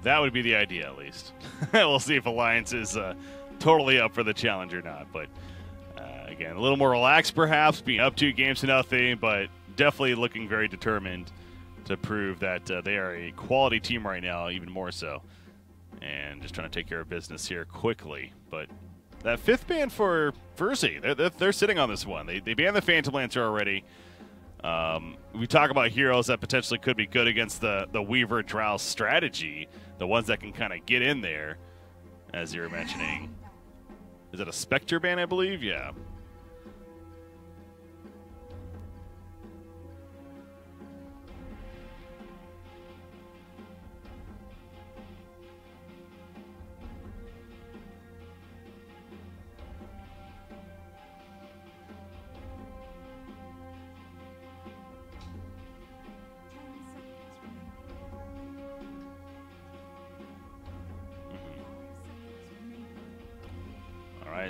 That would be the idea, at least. We'll see if Alliance is totally up for the challenge or not. But, again, a little more relaxed, perhaps, being up 2-0, but definitely looking very determined to prove that they are a quality team right now, even more so. And just trying to take care of business here quickly. But that 5th ban for ferzee, they're sitting on this one. They banned the Phantom Lancer already. We talk about heroes that potentially could be good against the Weaver Drow strategy, the ones that can kind of get in there, as you were mentioning. Is it a Spectre ban, I believe? Yeah.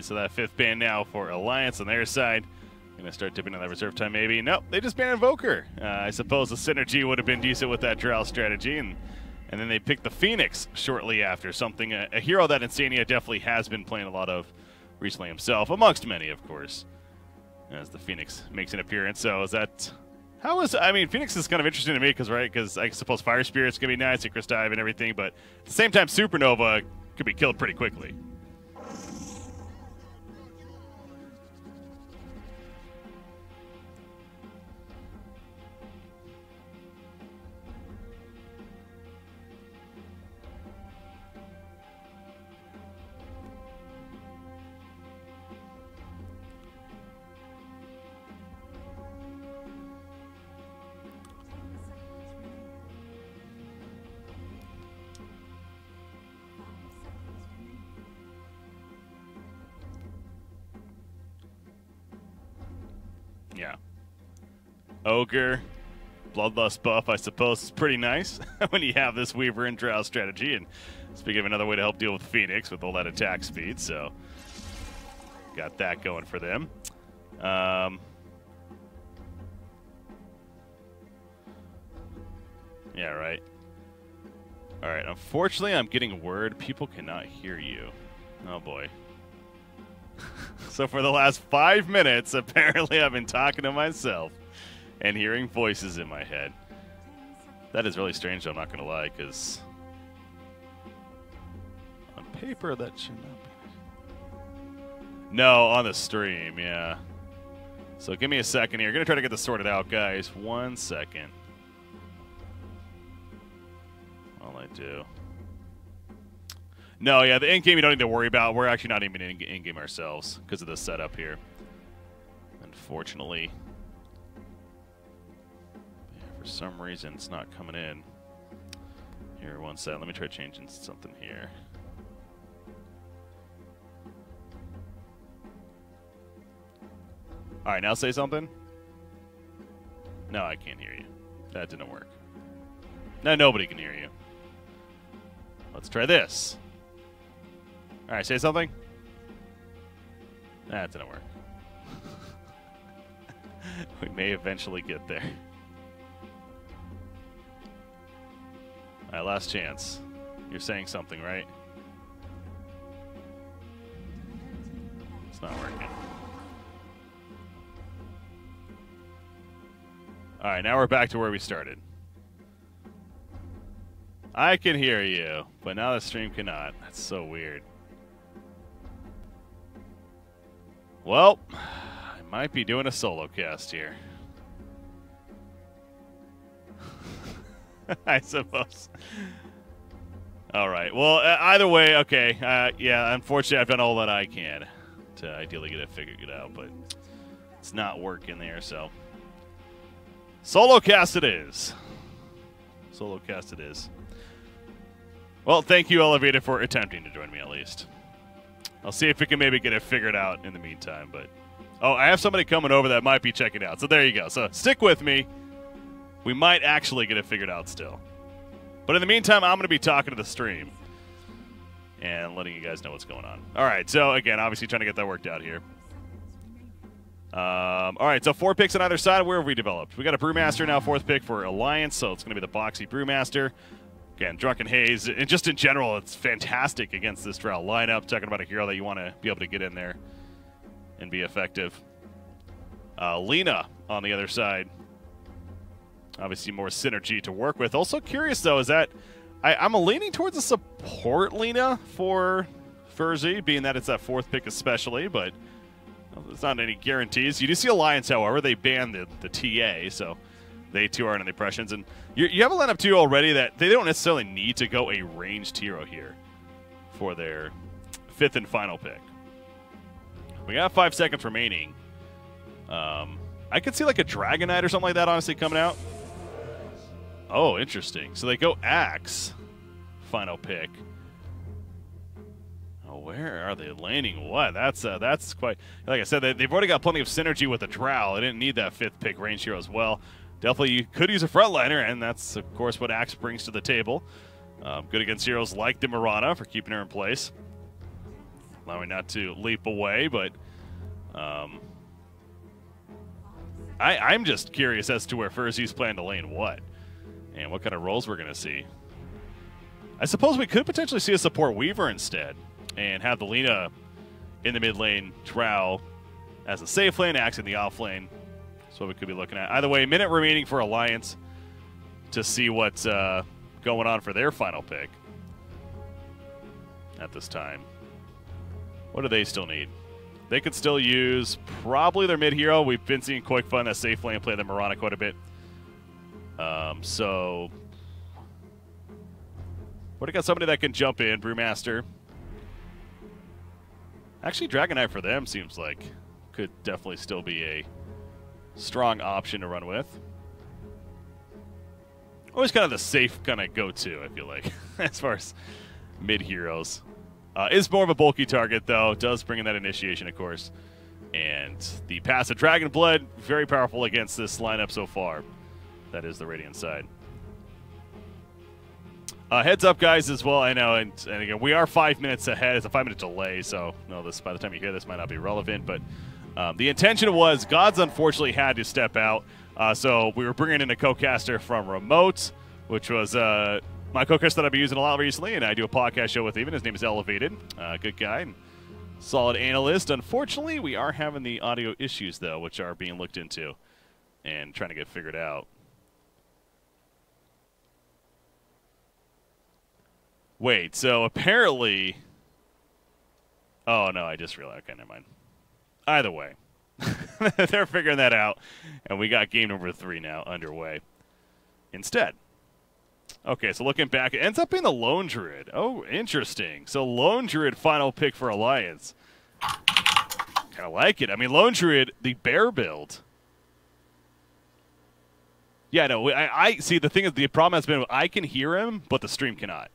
So that 5th ban now for Alliance on their side. Going to start dipping on that reserve time maybe. Nope, they just banned Invoker. I suppose the synergy would have been decent with that Drow strategy. And then they picked the Phoenix shortly after. Something, a hero that Insania definitely has been playing a lot of recently himself, amongst many, of course, as the Phoenix makes an appearance. So is that... I mean, Phoenix is kind of interesting to me because I suppose Fire Spirit's going to be nice, and Chris Dive and everything, but at the same time, Supernova could be killed pretty quickly. Yeah. Ogre, Bloodlust buff, I suppose, is pretty nice when you have this Weaver and Drow strategy. And speaking of another way to help deal with Phoenix with all that attack speed, so got that going for them. Yeah, right. All right, unfortunately, I'm getting word people cannot hear you. Oh, boy. So for the last 5 minutes, apparently I've been talking to myself and hearing voices in my head. That is really strange, though, I'm not going to lie, because on paper that should not be. No, on the stream, yeah. So give me a second here. Going to try to get this sorted out, guys. 1 second. All I do. No, yeah, the in-game you don't need to worry about. We're actually not even in-game ourselves because of the setup here. Unfortunately. Yeah, for some reason, it's not coming in. Here, 1 second. Let me try changing something here. All right, now say something. No, I can't hear you. That didn't work. Now nobody can hear you. Let's try this. All right, say something. That didn't work. We may eventually get there. All right, last chance. You're saying something, right? It's not working. All right, now we're back to where we started. I can hear you, but now the stream cannot. That's so weird. Well, I might be doing a solo cast here. I suppose. All right. Well, either way, okay. Yeah, unfortunately, I've done all that I can to ideally get it figured out, but it's not working there, so. Solo cast it is. Solo cast it is. Well, thank you, Elevated, for attempting to join me at least. I'll see if we can maybe get it figured out in the meantime, but... Oh, I have somebody coming over that might be checking out, so there you go. So stick with me. We might actually get it figured out still. But in the meantime, I'm going to be talking to the stream and letting you guys know what's going on. All right, so again, obviously trying to get that worked out here. All right, so 4 picks on either side. Where have we developed? We got a Brewmaster now, 4th pick for Alliance, so it's going to be the Boxy Brewmaster. Again, Drunken Haze, and just in general, it's fantastic against this Drow lineup. Talking about a hero that you want to be able to get in there and be effective. Lina on the other side. Obviously more synergy to work with. Also curious, though, is that I'm leaning towards a support Lina for ferzee, being that it's that 4th pick especially, but there's not any guarantees. You do see Alliance, however. They banned the TA, so they too are in the impressions. And you have a lineup too already that they don't necessarily need to go a ranged hero here for their 5th and final pick. We got 5 seconds remaining. I could see like a Dragon Knight or something like that, honestly, coming out. Oh, interesting. So they go Axe, final pick. Oh, where are they landing? What? That's quite... Like I said, they've already got plenty of synergy with the Drow. They didn't need that 5th pick range hero as well. Definitely you could use a frontliner, and that's, of course, what Axe brings to the table. Good against heroes like the Mirana for keeping her in place. Allowing not to leap away, but... I'm just curious as to where ferzee's plan to lane what, and what kind of roles we're going to see. I suppose we could potentially see a support Weaver instead, and have the Lina in the mid lane, Drow as a safe lane, Axe in the off lane. That's what we could be looking at. Either way, a minute remaining for Alliance to see what's going on for their final pick at this time. What do they still need? They could still use probably their mid hero. We've been seeing Quick Fun, that safe lane, play the Mirana quite a bit. So, what do you got? Somebody that can jump in, Brewmaster. Actually, Dragon Knight for them seems like could definitely still be a strong option to run with. Always kind of the safe kind of go-to, I feel like, as far as mid heroes. Is more of a bulky target, though. Does bring in that initiation, of course. And the passive Dragon Blood, very powerful against this lineup so far. That is the Radiant side. Heads up, guys, as well. I know, and again, we are 5 minutes ahead. It's a 5-minute delay, so no, this by the time you hear this might not be relevant. But the intention was Gods unfortunately had to step out, so we were bringing in a co-caster from remote, which was my co-caster that I've been using a lot recently, and I do a podcast show with even. His name is Elevated. Good guy and solid analyst. Unfortunately, we are having the audio issues, though, which are being looked into and trying to get figured out. Wait, so apparently... Oh, no, I just realized. Okay, never mind. Either way, they're figuring that out, and we got game number 3 now underway instead. Okay, so looking back, it ends up being the Lone Druid. Oh, interesting. So Lone Druid, final pick for Alliance. Kind of like it. I mean, Lone Druid, the bear build. Yeah, no, I see. The thing is, the problem has been I can hear him, but the stream cannot.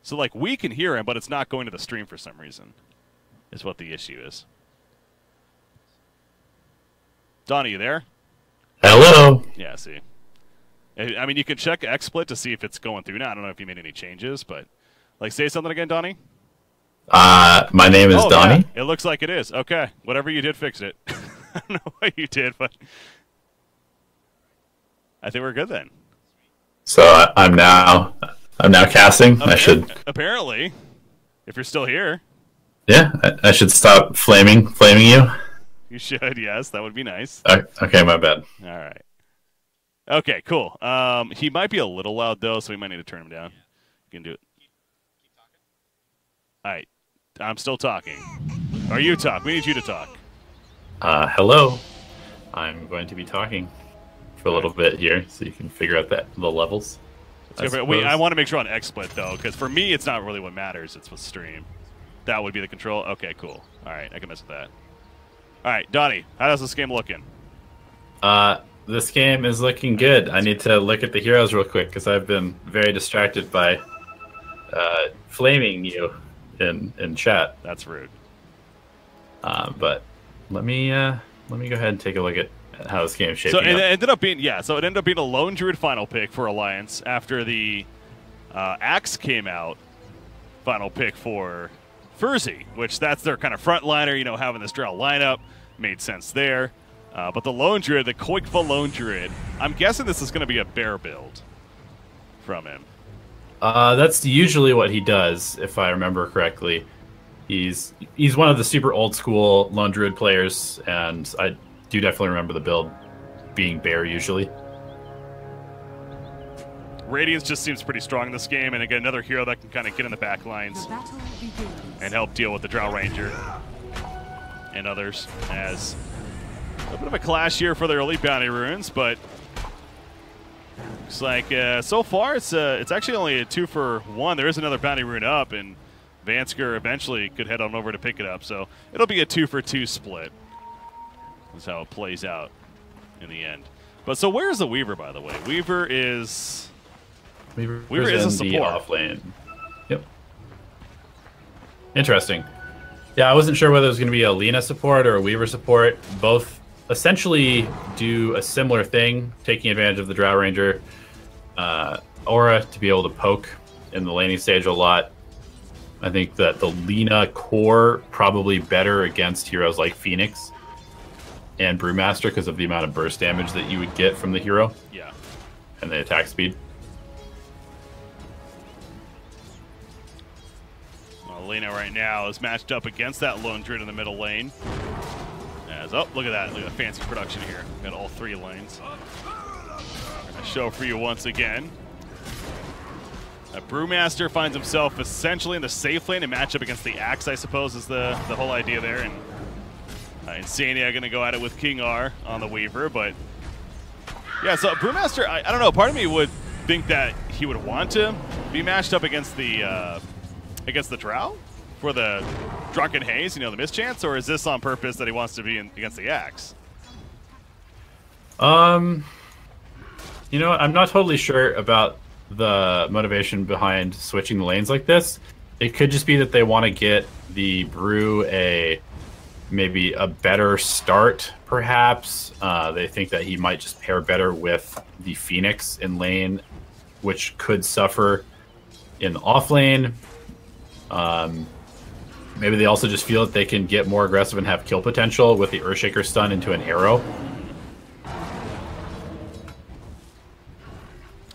So, like, we can hear him, but it's not going to the stream for some reason, is what the issue is. Donnie, you there? Hello. Yeah, see. I mean, you can check XSplit to see if it's going through now. I don't know if you made any changes, but, like, say something again, Donnie? My name is Donnie. Yeah, it looks like it is. Okay. Whatever you did, fix it. I don't know what you did, but I think we're good then. So I'm now casting. I should apparently, if you're still here. Yeah, I should stop flaming you. You should. Yes, that would be nice. Okay, my bad. All right. Okay, cool. He might be a little loud though, so we might need to turn him down. You can do it. All right, I'm still talking. Or you talk. We need you to talk. Hello. I'm going to be talking for a little bit here, so you can figure out the levels. I want to make sure on XSplit though, because for me, it's not really what matters. It's with stream. That would be the control. Okay, cool. All right, I can mess with that. All right, Donnie, how does this game looking? This game is looking good. I need to look at the heroes real quick because I've been very distracted by flaming you in chat. That's rude. But let me go ahead and take a look at how this game is shaping up. It ended up being so it ended up being a Lone Druid final pick for Alliance after the Axe came out. Final pick for ferzee, which that's their kind of frontliner. You know, having this Drow lineup made sense there. But the Lone Druid, the Koikfa Lone Druid, I'm guessing this is going to be a bear build from him. That's usually what he does, if I remember correctly. He's one of the super old school lone druid players, and I do definitely remember the build being bear usually. Radiance just seems pretty strong in this game, and again, another hero that can kind of get in the back lines and help deal with the Drow Ranger and others. As a bit of a clash here for the early bounty runes, but looks like so far it's actually only a 2-for-1. There is another bounty rune up, and Vansker eventually could head on over to pick it up. So it'll be a 2-for-2 split. That's how it plays out in the end. But so where's the Weaver, by the way? Weaver is a support. The off lane. Yep. Interesting. Yeah, I wasn't sure whether it was going to be a Lina support or a Weaver support. Both essentially do a similar thing, taking advantage of the Drow Ranger aura to be able to poke in the laning stage a lot. I think that the Lina core probably better against heroes like Phoenix and Brewmaster because of the amount of burst damage that you would get from the hero. Yeah. And the attack speed. Well, Lina right now is matched up against that lone druid in the middle lane. Oh, look at that. Look at the fancy production here. Got all 3 lanes. Gonna show for you once again. Brewmaster finds himself essentially in the safe lane and match up against the Axe, I suppose, is the whole idea there. And Insania going to go at it with King R on the Weaver. But, yeah, so Brewmaster, I don't know. Part of me would think that he would want to be matched up against the Drow for the Drunken Haze, the mischance, or is this on purpose that he wants to be against the Axe? I'm not totally sure about the motivation behind switching the lanes like this. It could just be that they want to get the Brew maybe a better start, perhaps. They think that he might just pair better with the Phoenix in lane, which could suffer in the off lane. Maybe they also just feel that they can get more aggressive and have kill potential with the Earthshaker stun into an arrow.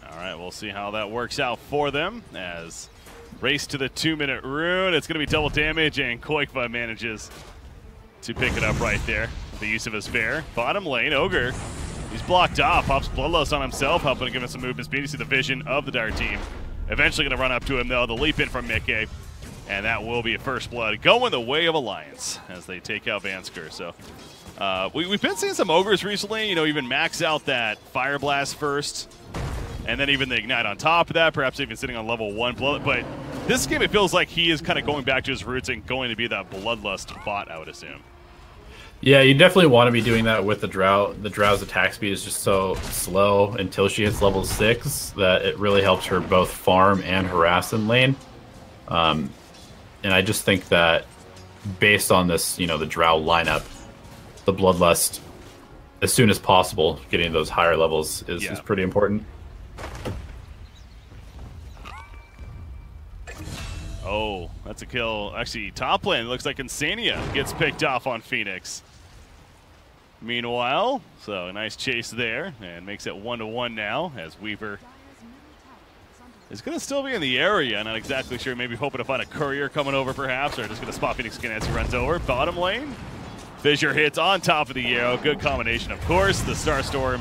All right, we'll see how that works out for them as race to the 2-minute rune. It's going to be double damage, and Koikva manages to pick it up right there with the use of his bear. Bottom lane, Ogre. He's blocked off, pops Bloodlust on himself, helping to give him some movement speed. You see the vision of the Dire team. Eventually going to run up to him, though. The leap in from Mickey. And that will be a first blood going the way of Alliance as they take out Vansker. So we've been seeing some Ogres recently, even max out that Fire Blast first, and then even the Ignite on top of that, perhaps even sitting on level 1 blood. But this game, it feels like he is kind of going back to his roots and going to be that Bloodlust bot, I would assume. Yeah, you definitely want to be doing that with the Drow. The Drow's attack speed is just so slow until she hits level 6 that it really helps her both farm and harass in lane. And I just think that based on this, the Drow lineup, the Bloodlust, as soon as possible, getting those higher levels is pretty important. Oh, that's a kill. Actually, top lane, it looks like Insania gets picked off on Phoenix. Meanwhile, so a nice chase there, and makes it 1-1 now as Weaver is going to still be in the area. Not exactly sure. Maybe hoping to find a courier coming over, perhaps, or just going to spot Phoenix again as he runs over. Bottom lane, Fissure hits on top of the arrow. Good combination, of course. The Starstorm.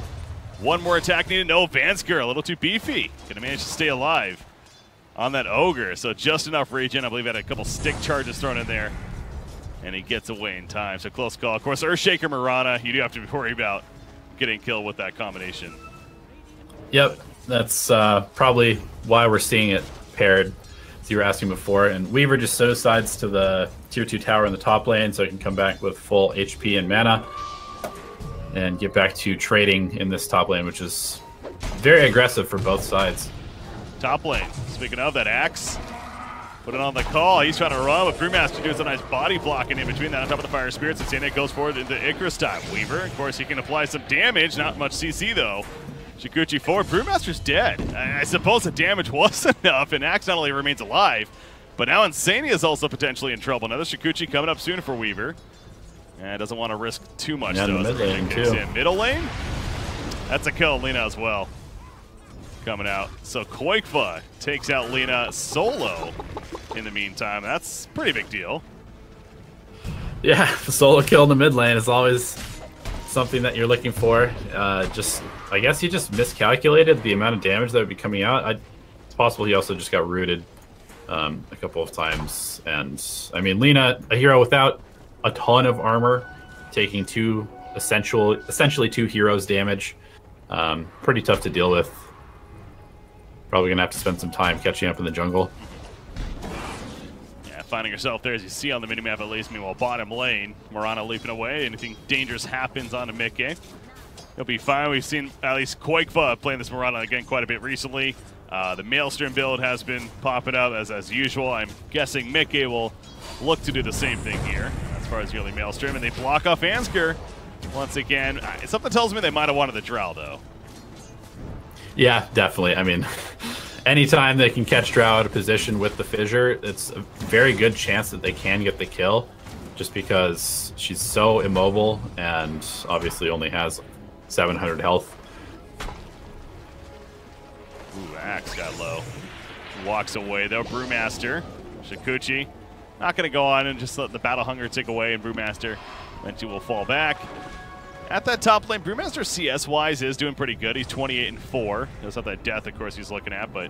One more attack needed. No, Vansker, a little too beefy. Going to manage to stay alive on that Ogre. So just enough regen. I believe had a couple stick charges thrown in there. And he gets away in time. So close call. Of course, Earthshaker Mirana, you do have to worry about getting killed with that combination. Yep. That's probably why we're seeing it paired, as you were asking before. And Weaver just suicides to the tier 2 tower in the top lane so he can come back with full HP and mana and get back to trading in this top lane, which is very aggressive for both sides. Top lane, speaking of that Axe, put it on the call. He's trying to run, but Brewmaster does a nice body blocking in between that on top of the Fire Spirits. And Santa goes forward into Icarus time. Weaver, of course, he can apply some damage. Not much CC, though. Shikuchi forward. Brewmaster's dead. I suppose the damage was enough, and Axe not only remains alive, but now Insania is also potentially in trouble. Another Shikuchi coming up soon for Weaver. And doesn't want to risk too much, though. Mid lane, too. Middle lane? That's a kill, Lina, as well. coming out. So Koikfa takes out Lina solo in the meantime. That's a pretty big deal. Yeah, the solo kill in the mid lane is always something that you're looking for. I guess he just miscalculated the amount of damage that would be coming out. It's possible he also just got rooted a couple of times. And I mean, Lina, a hero without a ton of armor, taking essentially two heroes damage. Pretty tough to deal with. Probably gonna have to spend some time catching up in the jungle. Yeah, finding yourself there as you see on the minimap at least. Meanwhile, bottom lane, Mirana leaping away. Anything dangerous happens on a Mickey, he'll be fine. We've seen at least Koikfa playing this Mirana again quite a bit recently. The Maelstrom build has been popping up as usual. I'm guessing Mickey will look to do the same thing here as far as the early Maelstrom, and they block off Ansgar once again. Something tells me they might have wanted the Drow though. Yeah, definitely. I mean, anytime they can catch Drow out of position with the fissure, it's a very good chance that they can get the kill, just because she's so immobile and obviously only has 700 health. Ooh, Axe got low. Walks away though. Brewmaster, Shikuchi, not going to go on and just let the battle hunger tick away, and Brewmaster eventually will fall back. At that top lane, Brewmaster CS-wise is doing pretty good. He's 28-4. That's not that death, of course, he's looking at, but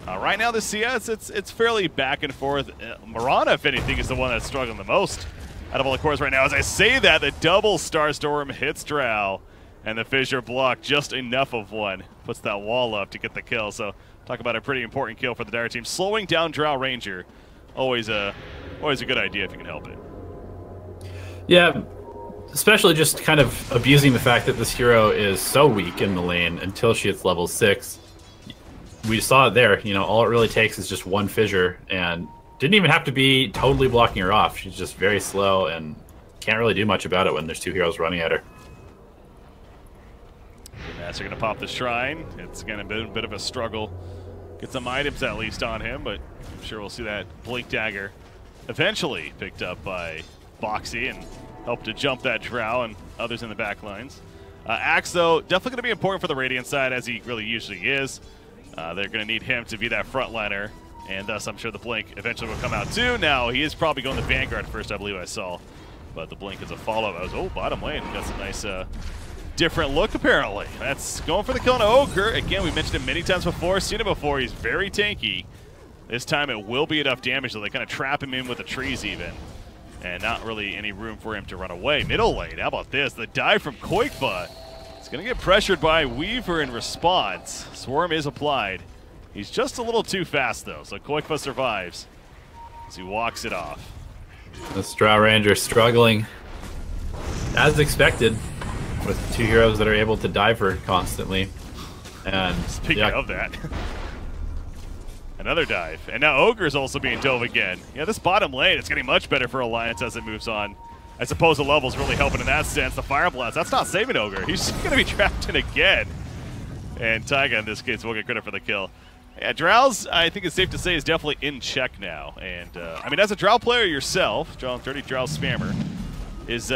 right now the CS, it's fairly back and forth. Mirana, if anything, is the one that's struggling the most out of all the cores right now. As I say that, the double Starstorm hits Drow, and the fissure block just enough of one. Puts that wall up to get the kill. So talk about a pretty important kill for the Dire team. Slowing down Drow Ranger, always a good idea if you can help it. Yeah. Especially just kind of abusing the fact that this hero is so weak in the lane until she hits level 6. We saw it there. You know, all it really takes is just one fissure, and didn't even have to be totally blocking her off. She's just very slow and can't really do much about it when there's two heroes running at her. Master going to pop the Shrine. It's going to be a bit of a struggle. Get some items at least on him, but I'm sure we'll see that Blink Dagger eventually picked up by Boxy and help to jump that Drow and others in the back lines. Axe, though, definitely going to be important for the Radiant side, as he really usually is. They're going to need him to be that frontliner, and thus I'm sure the Blink eventually will come out too. Now, he is probably going to Vanguard first, I believe I saw, but the Blink is a follow-up. Bottom lane. That's a nice different look, apparently. That's going for the kill on Ogre. Again, we mentioned him many times before, seen him before. He's very tanky. This time it will be enough damage, though. They kind of trap him in with the trees even. And not really any room for him to run away. Middle lane, how about this? The dive from Koikfa. It's going to get pressured by Weaver in response. Swarm is applied. He's just a little too fast, though, so Koikfa survives as he walks it off. This Drow Ranger struggling, as expected, with two heroes that are able to dive her constantly. And speaking of that, another dive. And now Ogre's also being dove again. Yeah, this bottom lane, it's getting much better for Alliance as it moves on. I suppose the level's really helping in that sense. The Fire Blast, that's not saving Ogre. He's going to be trapped in again. And Taiga, in this case, will get credit for the kill. Yeah, Drow's, I think it's safe to say, is definitely in check now. And, I mean, as a Drow player yourself, Drow 30 Drow spammer, is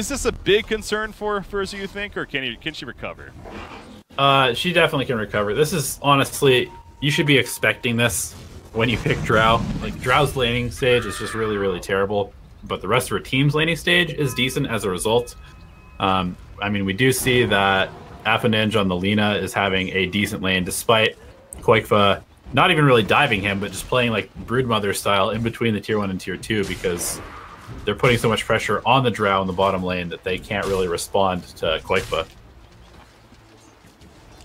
this a big concern for ferzee, you think, or can she recover? She definitely can recover. This is, honestly, you should be expecting this when you pick Drow. Like, Drow's laning stage is just really, really terrible, but the rest of her team's laning stage is decent as a result. I mean, we do see that Affinenge on the Lina is having a decent lane, despite Koikfa not even really diving him, but just playing like Broodmother style in between the tier 1 and tier 2, because they're putting so much pressure on the Drow in the bottom lane that they can't really respond to Koikfa.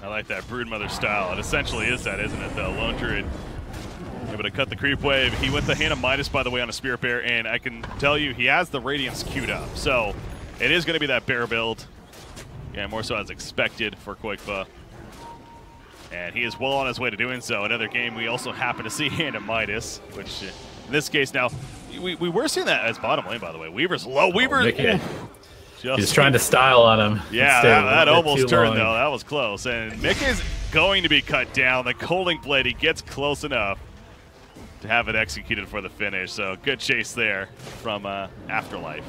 I like that Broodmother style. It essentially is that, isn't it, though? Lone Druid able to cut the creep wave. He went the Hand of Midas, by the way, on a Spirit Bear, and I can tell you he has the Radiance queued up. So it is going to be that bear build. Yeah, more so as expected for Koikfa. And he is well on his way to doing so. Another game we also happen to see Hand of Midas, which in this case now, we were seeing that as bottom lane, by the way. Weaver's low. Weaver. He's trying to style on him. Yeah, that almost turned, though. That was close. And Mick is going to be cut down. The Coaling Blade, he gets close enough to have it executed for the finish. So good chase there from Afterlife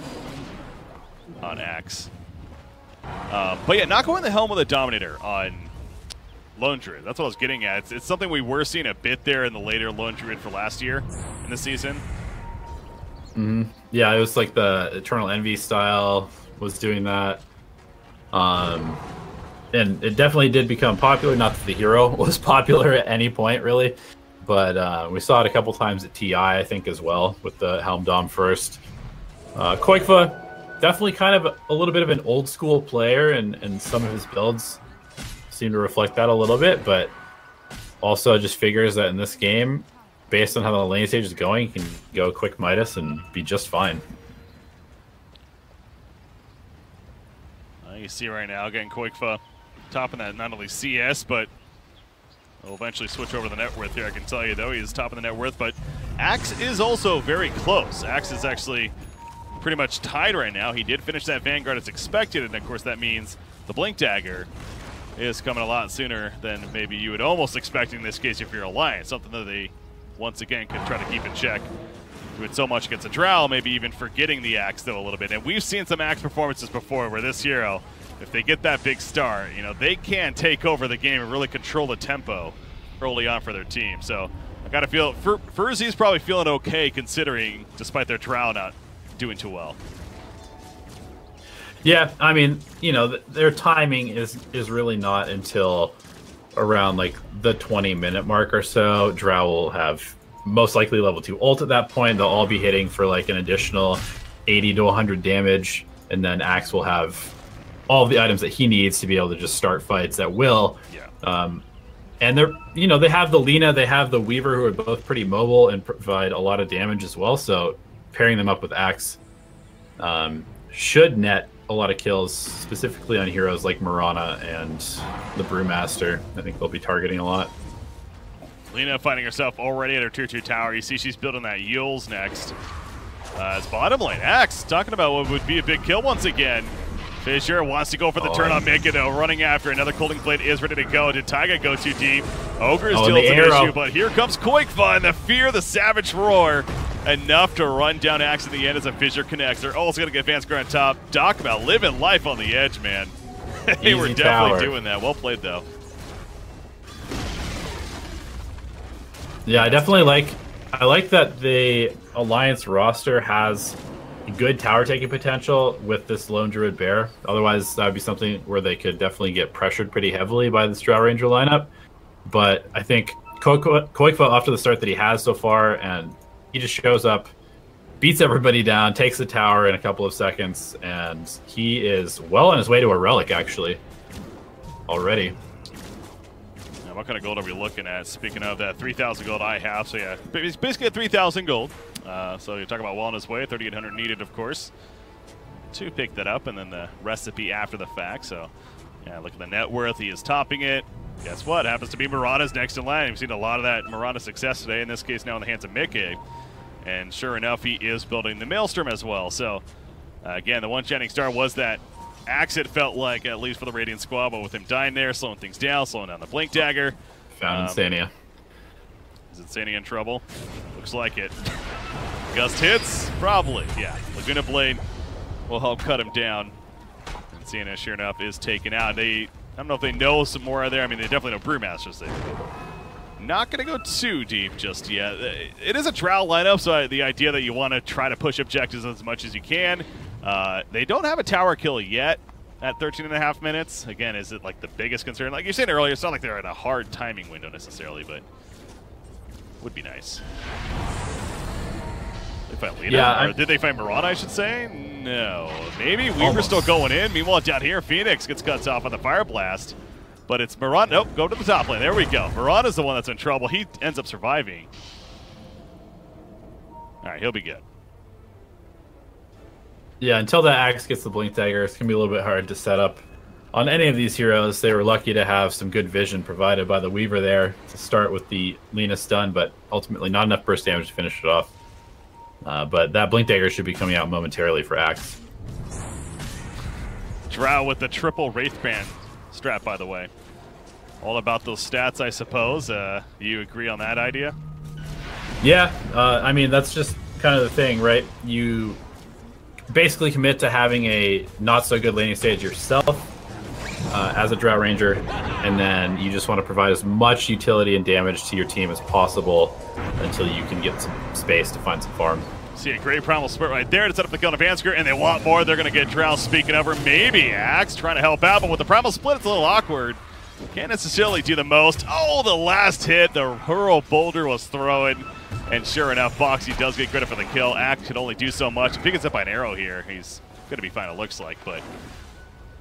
on Axe. But yeah, not going the helm with a Dominator on Lone Druid. That's what I was getting at. It's something we were seeing a bit there in the later Lone Druid for last year in the season. Mm-hmm. Yeah, it was like the Eternal Envy style was doing that. And it definitely did become popular. Not that the hero was popular at any point, really. But we saw it a couple times at TI, I think, as well, with the Helm Dom first. Koikfa, definitely kind of a little bit of an old school player, and some of his builds seem to reflect that a little bit, but also just figures that in this game, based on how the lane stage is going, he can go quick Midas and be just fine. You see right now, getting Koikfa topping that not only CS, but we'll eventually switch over the net worth here. I can tell you, though, he's topping the net worth, but Axe is also very close. Axe is actually pretty much tied right now. He did finish that Vanguard as expected, and of course that means the Blink Dagger is coming a lot sooner than maybe you would almost expect in this case if you're Alliance. Something that they, once again, could try to keep in check. Doing so much against a Drow, maybe even forgetting the Axe though a little bit. And we've seen some Axe performances before where this hero, if they get that big star, you know, they can take over the game and really control the tempo early on for their team. So I gotta feel Ferzee's probably feeling okay considering, despite their Drow not doing too well. Yeah, I mean, you know, their timing is really not until around like the 20-minute mark or so. Drow will have most likely level 2 ult at that point. They'll all be hitting for like an additional 80 to 100 damage, and then Axe will have all of the items that he needs to be able to just start fights at will. Yeah. And they're, you know, they have the Lina, they have the Weaver, who are both pretty mobile and provide a lot of damage as well. So pairing them up with Axe should net a lot of kills, specifically on heroes like Mirana and the Brewmaster. I think they'll be targeting a lot. Lina finding herself already at her tier 2 tower. You see she's building that Yules next. It's bottom lane. Axe talking about what would be a big kill once again. Fissure wants to go for the turn on Mika, though. Running after another Colding Blade is ready to go. Did Taiga go too deep? Ogre is still an issue, but here comes Koikfa and the Fear, the Savage Roar. Enough to run down Axe in the end as a Fissure connects. They're also going to get Vanguard on top. Talk about living life on the edge, man. They were definitely doing that. Well played, though. Yeah, I like that the Alliance roster has good tower taking potential with this Lone Druid Bear. Otherwise, that would be something where they could definitely get pressured pretty heavily by this Drow Ranger lineup. But I think Koikfa, off to the start that he has so far, and he just shows up, beats everybody down, takes the tower in a couple of seconds, and he is well on his way to a relic, actually, already. What kind of gold are we looking at? Speaking of that 3,000 gold I have, so yeah, it's basically at 3,000 gold. So you're talking about well on his way, 3,800 needed, of course, to pick that up, and then the recipe after the fact. So yeah, look at the net worth. He is topping it. Guess what? Happens to be Mirana's next in line. We've seen a lot of that Mirana success today, in this case now in the hands of Mickey. And sure enough, he is building the Maelstrom as well. So again, the one shining star was that Axe, it felt like, at least for the Radiant squad, but with him dying there, slowing things down, slowing down the Blink Dagger. Found Insania. Is Insania in trouble? Looks like it. Gust hits? Probably, yeah. Laguna Blade will help cut him down. Insania, sure enough, is taken out. I don't know if they know some more out there. I mean, they definitely know Brewmasters there. Not going to go too deep just yet. It is a Drow lineup, so the idea that you want to try to push objectives as much as you can. They don't have a tower kill yet at 13.5 minutes. Again, is it like the biggest concern? Like you said earlier, it's not like they're in a hard timing window necessarily, but would be nice. They find Lina? Yeah, or did they find Mirana, I should say? No. Maybe Weaver's still going in. Meanwhile, down here, Phoenix gets cut off on the Fire Blast. But it's Mirana. Nope, go to the top lane. There we go. Mirana's the one that's in trouble. He ends up surviving. All right, he'll be good. Yeah, until that Axe gets the Blink Dagger, it's going to be a little bit hard to set up on any of these heroes. They were lucky to have some good vision provided by the Weaver there to start with the Lina stun, but ultimately not enough burst damage to finish it off. But that Blink Dagger should be coming out momentarily for Axe. Drow with the triple Wraithband strap, by the way. All about those stats, I suppose. You agree on that idea? Yeah, I mean, that's just kind of the thing, right? You basically commit to having a not-so-good laning stage yourself as a Drow Ranger, and then you just want to provide as much utility and damage to your team as possible until you can get some space to find some farm. See a great primal split right there to set up the kill on Vansker, and they want more. They're going to get Drow. Speaking of her, maybe Axe trying to help out, but with the primal split, it's a little awkward. Can't necessarily do the most. Oh, the last hit, the hurl boulder was throwing, and sure enough, Boxy does get credit for the kill. Axe can only do so much. If he gets hit by an arrow here, he's going to be fine, it looks like, but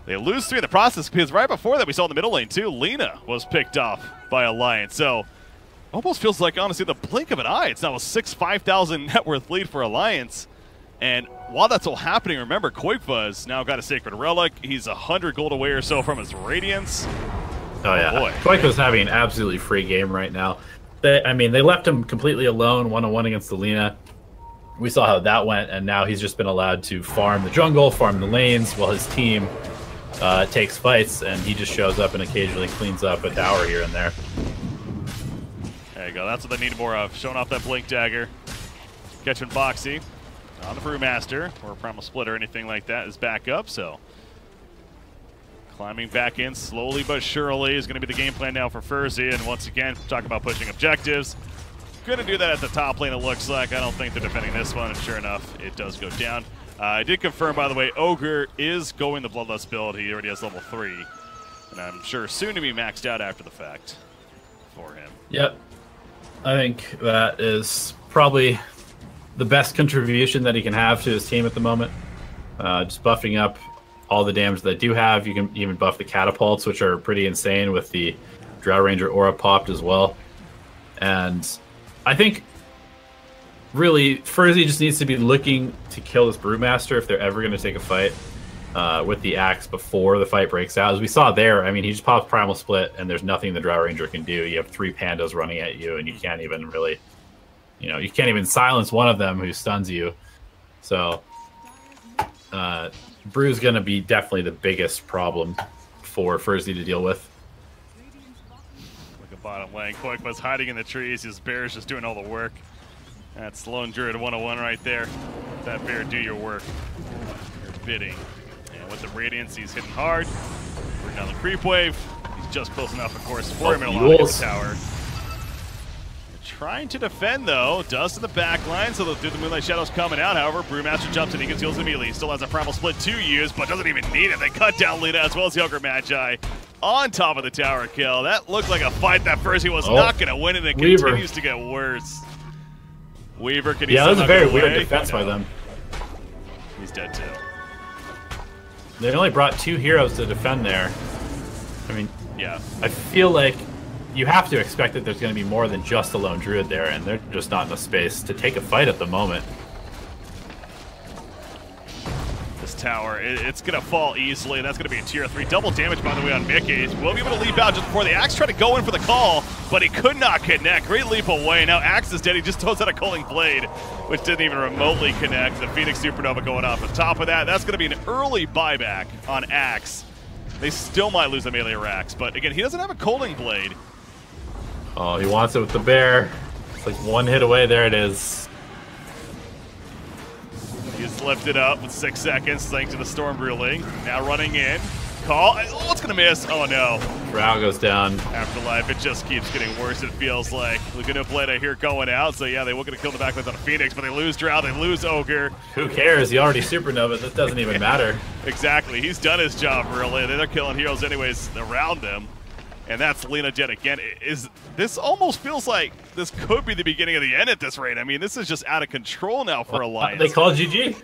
they lose 3 in the process because right before that, we saw in the middle lane, too, Lina was picked off by Alliance. So almost feels like, honestly, the blink of an eye. It's now a 5,000 net worth lead for Alliance. And while that's all happening, remember, Koikva's now got a Sacred Relic. He's 100 gold away or so from his Radiance. Oh, yeah. Koikva's having an absolutely free game right now. They left him completely alone, 1-on-1 against the Lina. We saw how that went, and now he's just been allowed to farm the jungle, farm the lanes, while his team takes fights, and he just shows up and occasionally cleans up a tower here and there. There you go. That's what they need more of. Showing off that Blink Dagger. Catching Boxy. On the Brewmaster, or Primal Split or anything like that, is back up, so climbing back in slowly but surely is going to be the game plan now for ferzee. And once again, talk about pushing objectives. Going to do that at the top lane, it looks like. I don't think they're defending this one, and sure enough, it does go down. I did confirm, by the way, Ogre is going the Bloodlust build. He already has level 3, and I'm sure soon to be maxed out after the fact for him. Yep. I think that is probably the best contribution that he can have to his team at the moment. Just buffing up all the damage they do have. You can even buff the catapults, which are pretty insane with the Drow Ranger aura popped as well. And I think really ferzee just needs to be looking to kill this Brewmaster if they're ever going to take a fight with the axe before the fight breaks out. As we saw there, I mean, he just pops Primal Split and there's nothing the Drow Ranger can do. You have 3 pandas running at you and you can't even really, you can't even silence one of them who stuns you. So Brew's going to be definitely the biggest problem for ferzee to deal with. Look at bottom lane. Koikva's hiding in the trees. His bear's just doing all the work. That's Lone Druid 101 right there. That bear do your work. Your bidding. And with the Radiance, he's hitting hard. Bring down the creep wave. He's just close enough, of course, for him in a lot of the tower. Trying to defend, though. Dust in the back line, so they'll do the Moonlight Shadows coming out. However, Brewmaster jumps in, he gets heals immediately. He still has a Primal Split to use, but doesn't even need it. They cut down Lina as well as the Ogre Magi on top of the tower kill. That looked like a fight that ferzee was not going to win, and it continues to get worse. Weaver, can he that was a very weird defense by them. He's dead, too. They only brought 2 heroes to defend there. I mean, yeah. I feel like you have to expect that there's going to be more than just a lone druid there, and they're just not in a space to take a fight at the moment. This tower, it's going to fall easily. That's going to be a tier 3. Double damage, by the way, on Mickey. We'll be able to leap out just before the Axe tried to go in for the call, but he could not connect. Great leap away. Now Axe is dead. He just throws out a Culling Blade, which didn't even remotely connect. The Phoenix Supernova going off. On top of that, that's going to be an early buyback on Axe. They still might lose a melee Axe, but again, he doesn't have a Culling Blade. Oh, he wants it with the bear. It's like 1 hit away. There it is. He's lifted up with 6 seconds thanks to the Storm Ruling. Now running in. Call. Oh, it's going to miss. Oh, no. Drow goes down. Afterlife, it just keeps getting worse, it feels like. Laguna Blade, I hear, going out. So, yeah, they were going to kill the backlines on a Phoenix, but they lose Drow, they lose Ogre. Who cares? He already supernova. That doesn't even matter. Exactly. He's done his job, really. They're killing heroes anyways around them. And that's Lina Jet again. This almost feels like this could be the beginning of the end at this rate. I mean, this is just out of control now for Alliance. They call GG.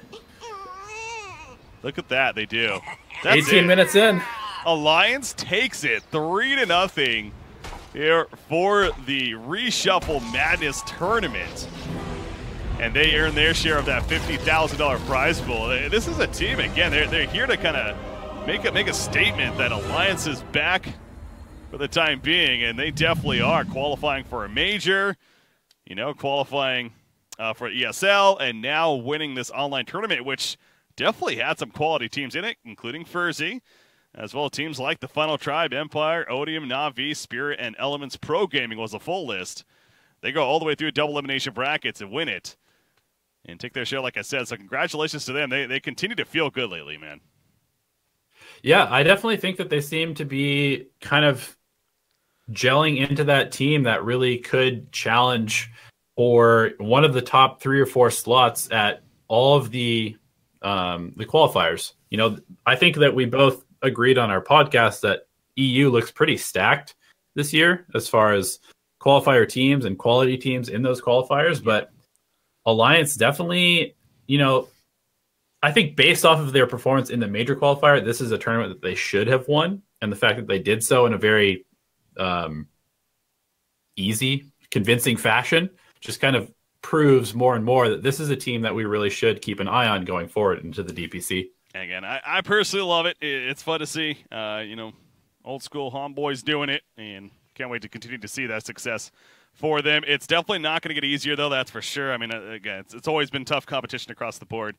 Look at that, they do. That's 18 minutes in. Alliance takes it 3-0 here for the Reshuffle Madness tournament. And they earn their share of that $50,000 prize pool. This is a team, again, they're here to kind of make a statement that Alliance is back for the time being, and they definitely are qualifying for a major, qualifying for ESL, and now winning this online tournament, which definitely had some quality teams in it, including ferzee, as well as teams like the Final Tribe, Empire, Odium, Na'Vi, Spirit, and Elements Pro Gaming was a full list. They go all the way through double elimination brackets and win it, and take their share, like I said, so congratulations to them. They continue to feel good lately, man. Yeah, I definitely think that they seem to be kind of gelling into that team that really could challenge for one of the top 3 or 4 slots at all of the qualifiers. You know, I think that we both agreed on our podcast that EU looks pretty stacked this year as far as qualifier teams and quality teams in those qualifiers, but Alliance definitely, you know, I think based off of their performance in the major qualifier, this is a tournament that they should have won, and the fact that they did so in a very easy, convincing fashion just kind of proves more and more that this is a team that we really should keep an eye on going forward into the DPC. And again, I personally love it. It's fun to see, you know, old school homeboys doing it, and can't wait to continue to see that success for them. It's definitely not going to get easier, though, that's for sure. I mean, again, it's always been tough competition across the board,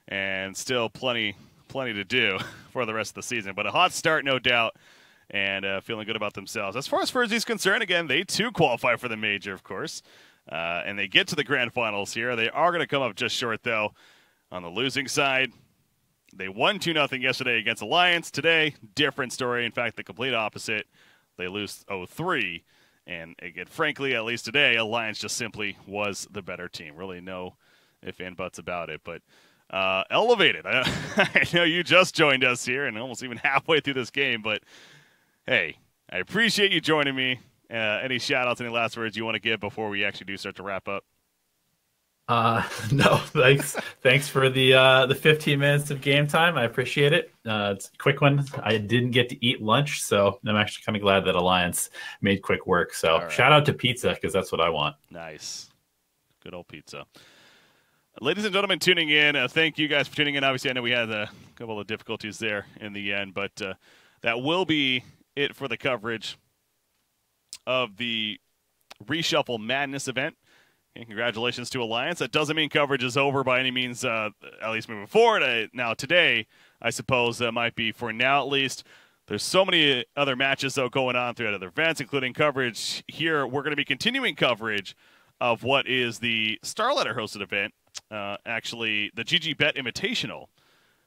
and still plenty to do for the rest of the season. But a hot start, no doubt, and feeling good about themselves. As far as Ferzee's concerned, again, they too qualify for the major, of course, and they get to the grand finals here. They are going to come up just short, though, on the losing side. They won 2-0 yesterday against Alliance. Today, different story. In fact, the complete opposite. They lose 0-3. And again, frankly, at least today, Alliance just simply was the better team. Really no ifs and buts about it. But elevated. I know you just joined us here and almost even halfway through this game. But, hey, I appreciate you joining me. Any shout-outs, any last words you want to give before we actually do start to wrap up? No, thanks. Thanks for the 15 minutes of game time. I appreciate it. It's a quick one. I didn't get to eat lunch, so I'm actually kind of glad that Alliance made quick work. So right. Shout out to pizza, because that's what I want. Nice. Good old pizza. Ladies and gentlemen tuning in, thank you guys for tuning in. Obviously, I know we had a couple of difficulties there in the end, but that will be it for the coverage of the Reshuffle Madness event. And congratulations to Alliance. That doesn't mean coverage is over by any means, at least moving forward. Now, today, I suppose that might be, for now at least. There's so many other matches, though, going on throughout other events, including coverage here. We're going to be continuing coverage of what is the Starletter-hosted event, actually the GG Bet Invitational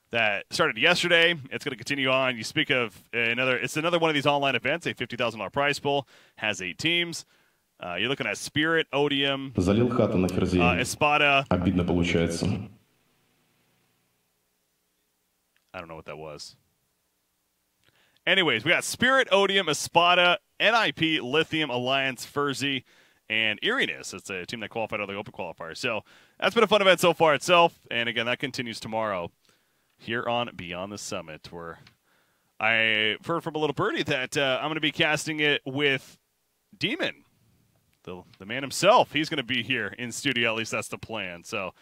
that started yesterday. It's going to continue on. You speak of it's another one of these online events, a $50,000 prize pool, has 8 teams. You're looking at Spirit, Odium, Espada. Обидно получается. I don't know what that was. Anyways, we got Spirit, Odium, Espada, NIP, Lithium, Alliance, ferzee, and Eeriness. It's a team that qualified out of the Open Qualifier. So that's been a fun event so far itself. And again, that continues tomorrow here on Beyond the Summit, where I heard from a little birdie that I'm going to be casting it with Demon. The man himself, he's going to be here in studio. At least that's the plan. So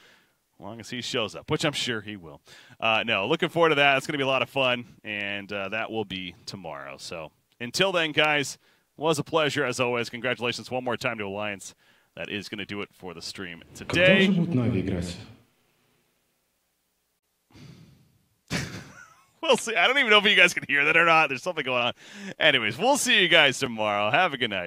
as long as he shows up, which I'm sure he will. No, looking forward to that. It's going to be a lot of fun, and that will be tomorrow. So until then, guys, was a pleasure as always. Congratulations one more time to Alliance. That is going to do it for the stream today. We'll see. I don't even know if you guys can hear that or not. There's something going on. Anyways, we'll see you guys tomorrow. Have a good night.